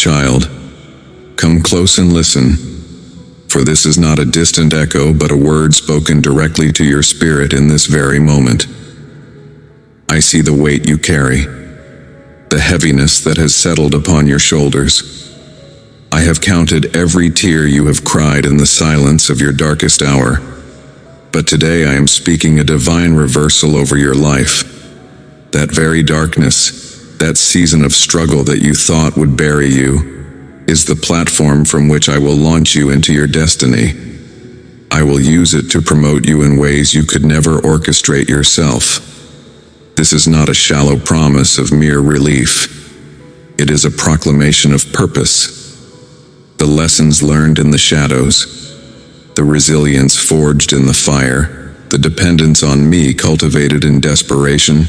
child, come close and listen, for this is not a distant echo but a word spoken directly to your spirit in this very moment. I see the weight you carry, the heaviness that has settled upon your shoulders. I have counted every tear you have cried in the silence of your darkest hour, but today I am speaking a divine reversal over your life. That very darkness, that season of struggle that you thought would bury you, is the platform from which I will launch you into your destiny. I will use it to promote you in ways you could never orchestrate yourself. This is not a shallow promise of mere relief. It is a proclamation of purpose. The lessons learned in the shadows, the resilience forged in the fire, the dependence on me cultivated in desperation,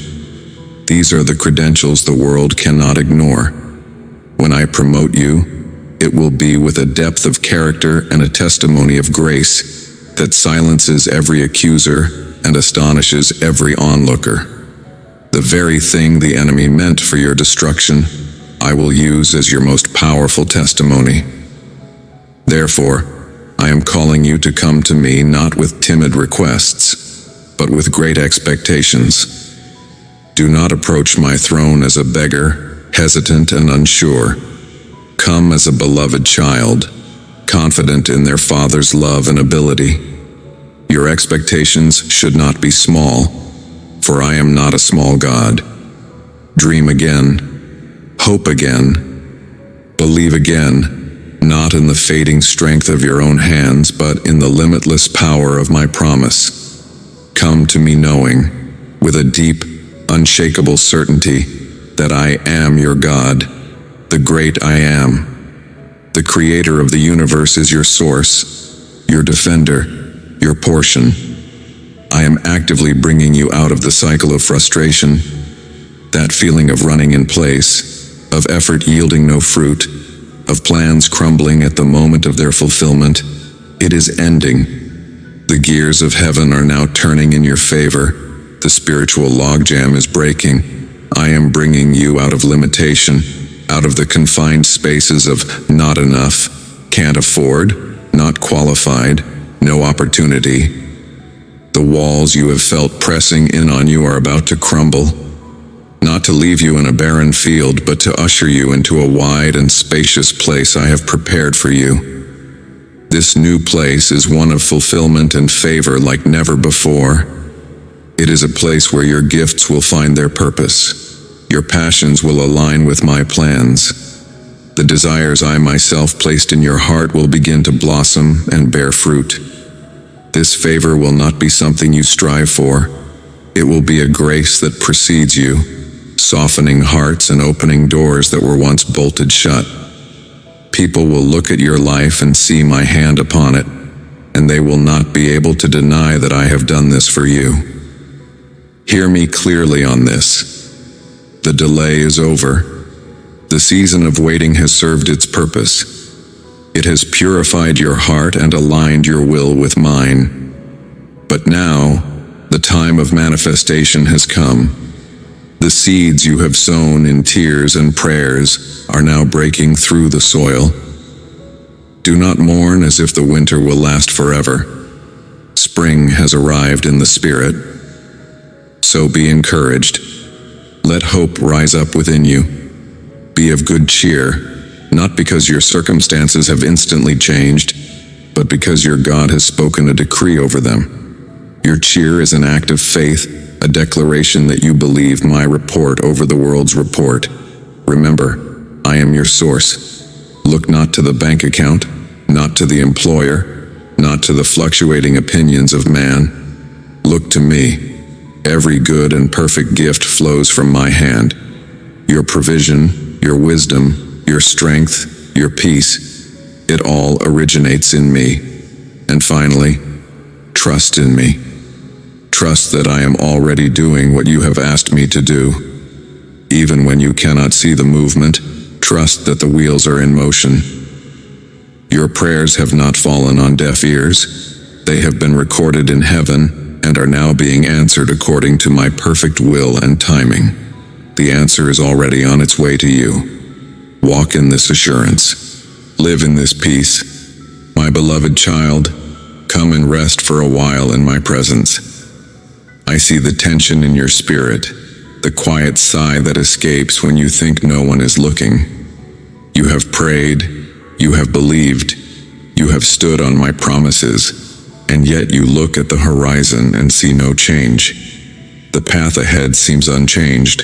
these are the credentials the world cannot ignore. When I promote you, it will be with a depth of character and a testimony of grace that silences every accuser and astonishes every onlooker. The very thing the enemy meant for your destruction, I will use as your most powerful testimony. Therefore, I am calling you to come to me not with timid requests, but with great expectations. Do not approach my throne as a beggar, hesitant and unsure. Come as a beloved child, confident in their Father's love and ability. Your expectations should not be small, for I am not a small God. Dream again, hope again, believe again, not in the fading strength of your own hands, but in the limitless power of my promise. Come to me knowing, with a deep, unshakable certainty, that I am your God, the great I am. The creator of the universe is your source, your defender, your portion. I am actively bringing you out of the cycle of frustration, that feeling of running in place, of effort yielding no fruit, of plans crumbling at the moment of their fulfillment. It is ending. The gears of heaven are now turning in your favor. The spiritual logjam is breaking. I am bringing you out of limitation, out of the confined spaces of not enough, can't afford, not qualified, no opportunity. The walls you have felt pressing in on you are about to crumble. Not to leave you in a barren field, but to usher you into a wide and spacious place I have prepared for you. This new place is one of fulfillment and favor like never before. It is a place where your gifts will find their purpose. Your passions will align with my plans. The desires I myself placed in your heart will begin to blossom and bear fruit. This favor will not be something you strive for. It will be a grace that precedes you, softening hearts and opening doors that were once bolted shut. People will look at your life and see my hand upon it, and they will not be able to deny that I have done this for you. Hear me clearly on this. The delay is over. The season of waiting has served its purpose. It has purified your heart and aligned your will with mine. But now, the time of manifestation has come. The seeds you have sown in tears and prayers are now breaking through the soil. Do not mourn as if the winter will last forever. Spring has arrived in the spirit. So be encouraged. Let hope rise up within you. Be of good cheer, not because your circumstances have instantly changed, but because your God has spoken a decree over them. Your cheer is an act of faith, a declaration that you believe my report over the world's report. Remember, I am your source. Look not to the bank account, not to the employer, not to the fluctuating opinions of man. Look to me. Every good and perfect gift flows from my hand. Your provision, your wisdom, your strength, your peace, it all originates in me. And finally, trust in me. Trust that I am already doing what you have asked me to do. Even when you cannot see the movement, trust that the wheels are in motion. Your prayers have not fallen on deaf ears. They have been recorded in heaven and are now being answered according to my perfect will and timing. The answer is already on its way to you. Walk walk in this assurance. Live in this peace. My beloved child, come and rest for a while in my presence. I see the tension in your spirit, the quiet sigh that escapes when you think no one is looking. You have prayed, you have believed, you have stood on my promises, and yet you look at the horizon and see no change. The path ahead seems unchanged,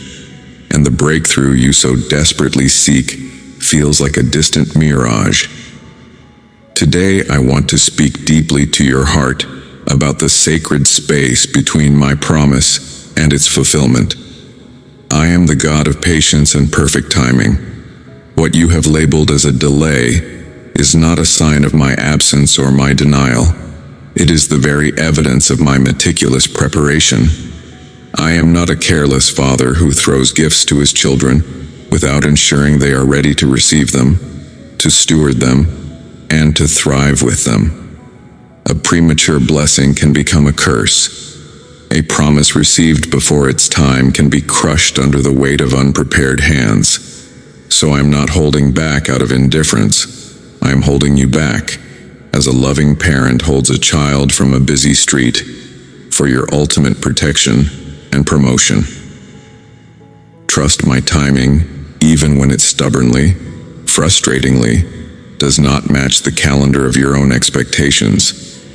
and the breakthrough you so desperately seek feels like a distant mirage. Today I want to speak deeply to your heart about the sacred space between my promise and its fulfillment. I am the God of patience and perfect timing. What you have labeled as a delay is not a sign of my absence or my denial. It is the very evidence of my meticulous preparation. I am not a careless father who throws gifts to his children without ensuring they are ready to receive them, to steward them, and to thrive with them. A premature blessing can become a curse. A promise received before its time can be crushed under the weight of unprepared hands. So I am not holding back out of indifference. I am holding you back, as a loving parent holds a child from a busy street, for your ultimate protection and promotion. Trust my timing, even when it stubbornly, frustratingly, does not match the calendar of your own expectations.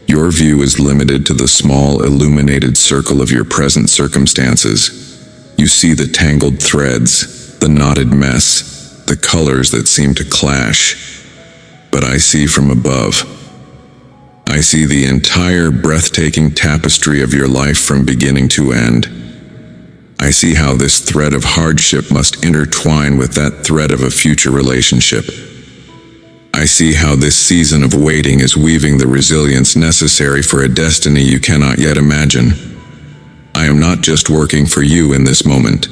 Your view is limited to the small, illuminated circle of your present circumstances. You see the tangled threads, the knotted mess, the colors that seem to clash. But I see from above. I see the entire breathtaking tapestry of your life from beginning to end. I see how this thread of hardship must intertwine with that thread of a future relationship. I see how this season of waiting is weaving the resilience necessary for a destiny you cannot yet imagine. I am not just working for you in this moment.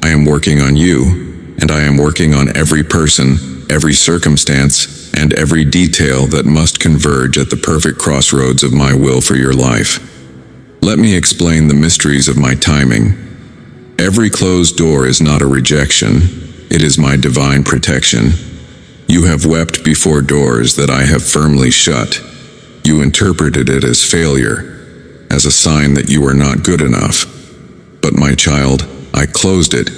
I am working on you, and I am working on every person, every circumstance, and every detail that must converge at the perfect crossroads of my will for your life. Let me explain the mysteries of my timing. Every closed door is not a rejection, it is my divine protection. You have wept before doors that I have firmly shut. You interpreted it as failure, as a sign that you are not good enough. But my child, I closed it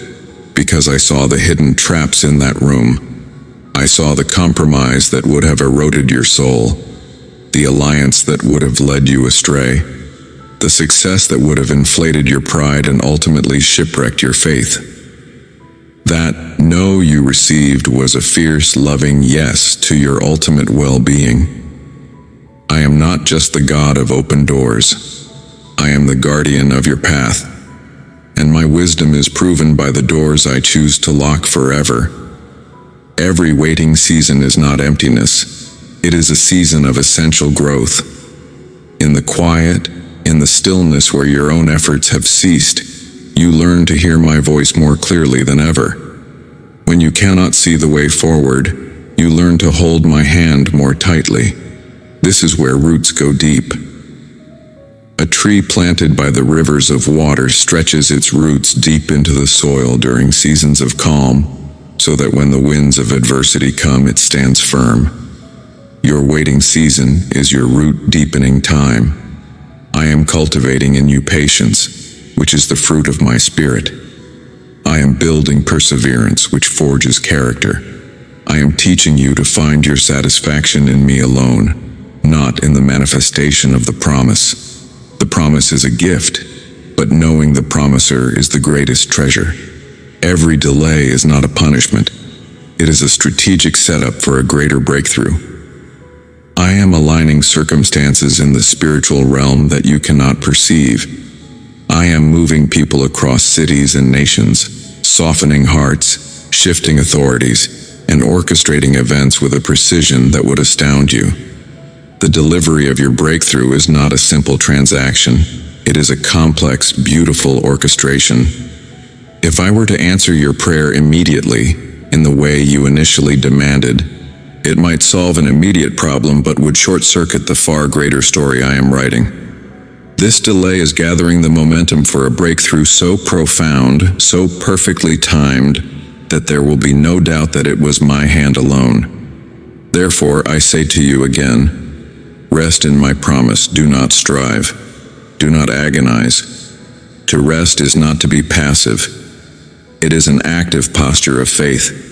because I saw the hidden traps in that room. I saw the compromise that would have eroded your soul, the alliance that would have led you astray, the success that would have inflated your pride and ultimately shipwrecked your faith. That no you received was a fierce, loving yes to your ultimate well-being. I am not just the God of open doors. I am the guardian of your path, and my wisdom is proven by the doors I choose to lock forever. Every waiting season is not emptiness. It is a season of essential growth. In the quiet, in the stillness where your own efforts have ceased, you learn to hear my voice more clearly than ever. When you cannot see the way forward, you learn to hold my hand more tightly. This is where roots go deep. A tree planted by the rivers of water stretches its roots deep into the soil during seasons of calm, so that when the winds of adversity come, it stands firm. Your waiting season is your root deepening time. I am cultivating in you patience, which is the fruit of my spirit. I am building perseverance, which forges character. I am teaching you to find your satisfaction in me alone, not in the manifestation of the promise. The promise is a gift, but knowing the promiser is the greatest treasure. Every delay is not a punishment. It is a strategic setup for a greater breakthrough. I am aligning circumstances in the spiritual realm that you cannot perceive. I am moving people across cities and nations, softening hearts, shifting authorities, and orchestrating events with a precision that would astound you. The delivery of your breakthrough is not a simple transaction. It is a complex, beautiful orchestration. If I were to answer your prayer immediately, in the way you initially demanded, it might solve an immediate problem but would short-circuit the far greater story I am writing. This delay is gathering the momentum for a breakthrough so profound, so perfectly timed, that there will be no doubt that it was my hand alone. Therefore, I say to you again, rest in my promise, do not strive, do not agonize. To rest is not to be passive. It is an active posture of faith.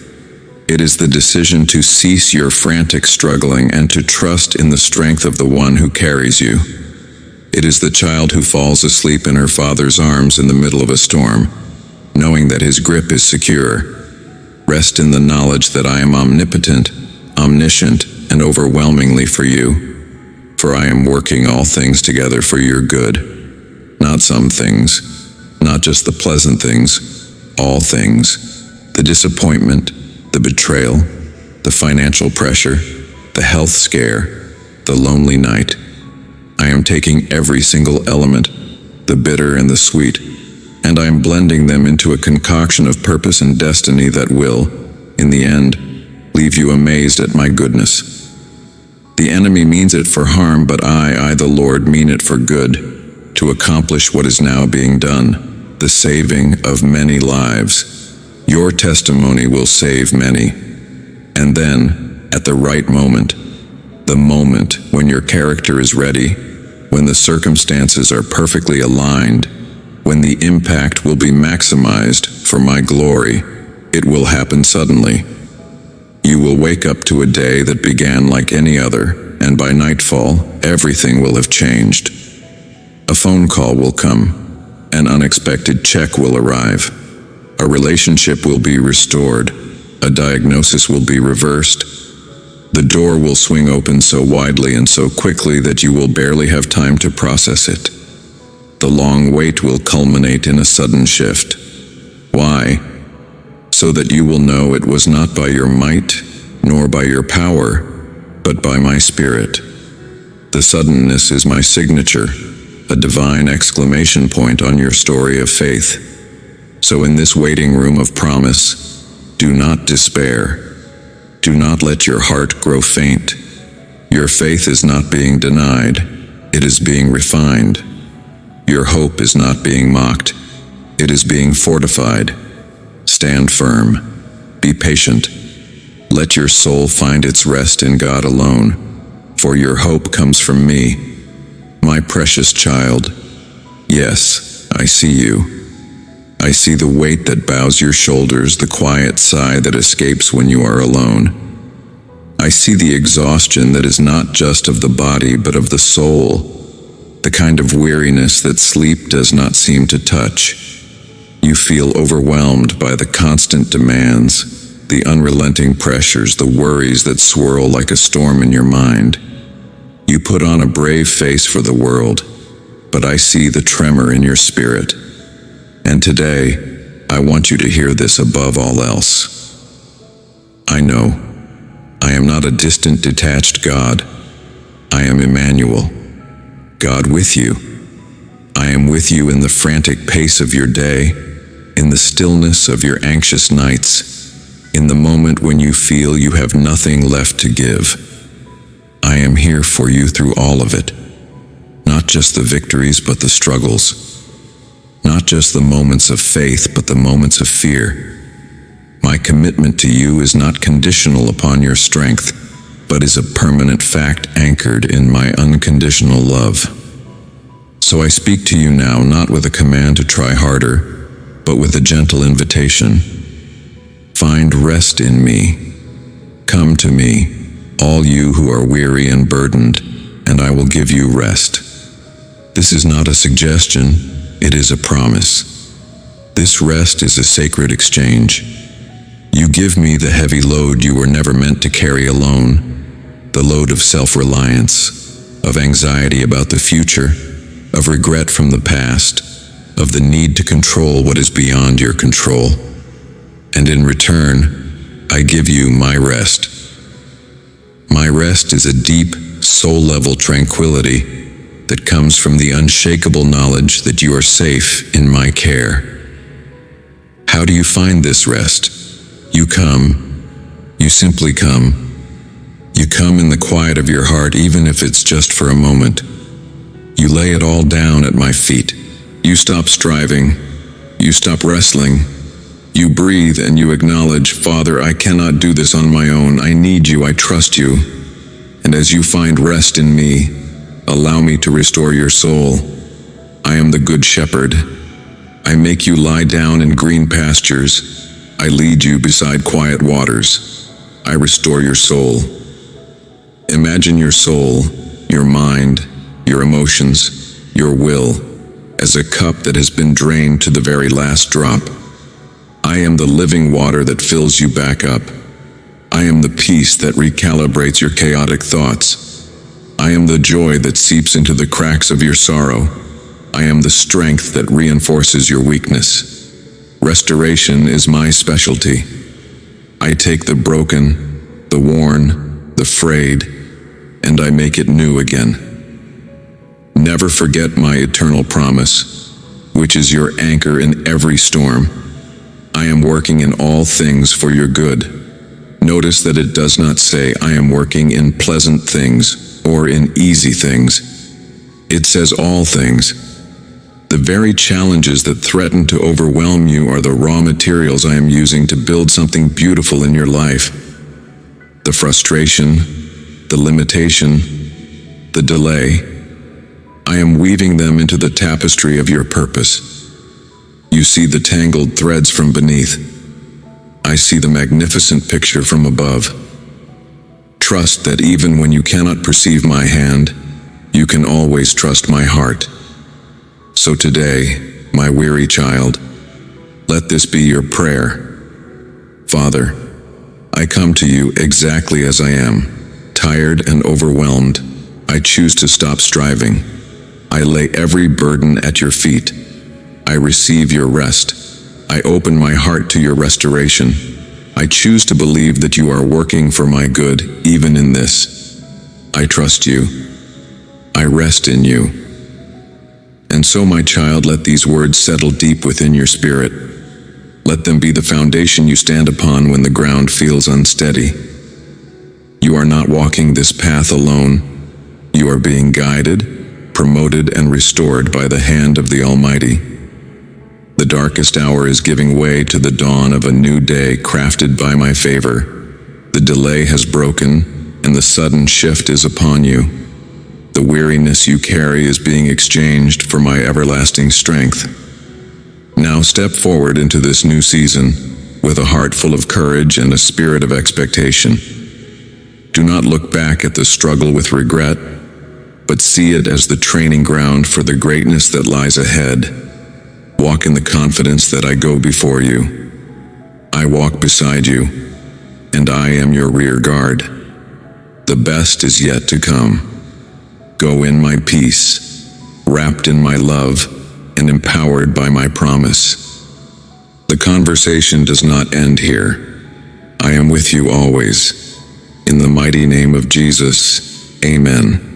It is the decision to cease your frantic struggling and to trust in the strength of the one who carries you. It is the child who falls asleep in her father's arms in the middle of a storm, knowing that his grip is secure. Rest in the knowledge that I am omnipotent, omniscient, and overwhelmingly for you. For I am working all things together for your good. Not some things, not just the pleasant things, all things. The disappointment, the betrayal, the financial pressure, the health scare, the lonely night. I am taking every single element, the bitter and the sweet, and I am blending them into a concoction of purpose and destiny that will, in the end, leave you amazed at my goodness. The enemy means it for harm, but I, the Lord, mean it for good, to accomplish what is now being done, the saving of many lives. Your testimony will save many. And then, at the right moment, the moment when your character is ready, when the circumstances are perfectly aligned, when the impact will be maximized for my glory, it will happen suddenly. You will wake up to a day that began like any other, and by nightfall, everything will have changed. A phone call will come, an unexpected check will arrive, a relationship will be restored, a diagnosis will be reversed. The door will swing open so widely and so quickly that you will barely have time to process it. The long wait will culminate in a sudden shift. Why? So that you will know it was not by your might, nor by your power, but by my Spirit. The suddenness is my signature, a divine exclamation point on your story of faith. So in this waiting room of promise, do not despair. Do not let your heart grow faint. Your faith is not being denied, it is being refined. Your hope is not being mocked, it is being fortified. Stand firm, be patient. Let your soul find its rest in God alone, for your hope comes from me. My precious child, yes, I see you. I see the weight that bows your shoulders, the quiet sigh that escapes when you are alone. I see the exhaustion that is not just of the body but of the soul, the kind of weariness that sleep does not seem to touch. You feel overwhelmed by the constant demands, the unrelenting pressures, the worries that swirl like a storm in your mind. You put on a brave face for the world, but I see the tremor in your spirit. And today, I want you to hear this above all else. I know, I am not a distant, detached God. I am Emmanuel, God with you. I am with you in the frantic pace of your day, in the stillness of your anxious nights, in the moment when you feel you have nothing left to give. I am here for you through all of it, not just the victories but the struggles. Not just the moments of faith, but the moments of fear. My commitment to you is not conditional upon your strength, but is a permanent fact anchored in my unconditional love. So I speak to you now not with a command to try harder, but with a gentle invitation. Find rest in me. Come to me, all you who are weary and burdened, and I will give you rest. This is not a suggestion. It is a promise. This rest is a sacred exchange. You give me the heavy load you were never meant to carry alone, the load of self-reliance, of anxiety about the future, of regret from the past, of the need to control what is beyond your control. And in return, I give you my rest. My rest is a deep, soul-level tranquility that comes from the unshakable knowledge that you are safe in my care. How do you find this rest? You come. You simply come. You come in the quiet of your heart, even if it's just for a moment. You lay it all down at my feet. You stop striving. You stop wrestling. You breathe and you acknowledge, Father, I cannot do this on my own. I need you. I trust you. And as you find rest in me, allow me to restore your soul. I am the good shepherd. I make you lie down in green pastures. I lead you beside quiet waters. I restore your soul. Imagine your soul, your mind, your emotions, your will, as a cup that has been drained to the very last drop. I am the living water that fills you back up. I am the peace that recalibrates your chaotic thoughts. I am the joy that seeps into the cracks of your sorrow. I am the strength that reinforces your weakness. Restoration is my specialty. I take the broken, the worn, the frayed, and I make it new again. Never forget my eternal promise, which is your anchor in every storm. I am working in all things for your good. Notice that it does not say I am working in pleasant things or in easy things. It says all things. The very challenges that threaten to overwhelm you are the raw materials I am using to build something beautiful in your life. The frustration, the limitation, the delay, I am weaving them into the tapestry of your purpose. You see the tangled threads from beneath. I see the magnificent picture from above. Trust that even when you cannot perceive my hand, you can always trust my heart. So today, my weary child, let this be your prayer. Father, I come to you exactly as I am, tired and overwhelmed. I choose to stop striving. I lay every burden at your feet. I receive your rest. I open my heart to your restoration. I choose to believe that you are working for my good, even in this. I trust you. I rest in you. And so, my child, let these words settle deep within your spirit. Let them be the foundation you stand upon when the ground feels unsteady. You are not walking this path alone. You are being guided, promoted, and restored by the hand of the Almighty. The darkest hour is giving way to the dawn of a new day crafted by my favor. The delay has broken, and the sudden shift is upon you. The weariness you carry is being exchanged for my everlasting strength. Now step forward into this new season with a heart full of courage and a spirit of expectation. Do not look back at the struggle with regret, but see it as the training ground for the greatness that lies ahead. Walk in the confidence that I go before you. I walk beside you, and I am your rear guard. The best is yet to come. Go in my peace, wrapped in my love, and empowered by my promise. The conversation does not end here. I am with you always. In the mighty name of Jesus, Amen.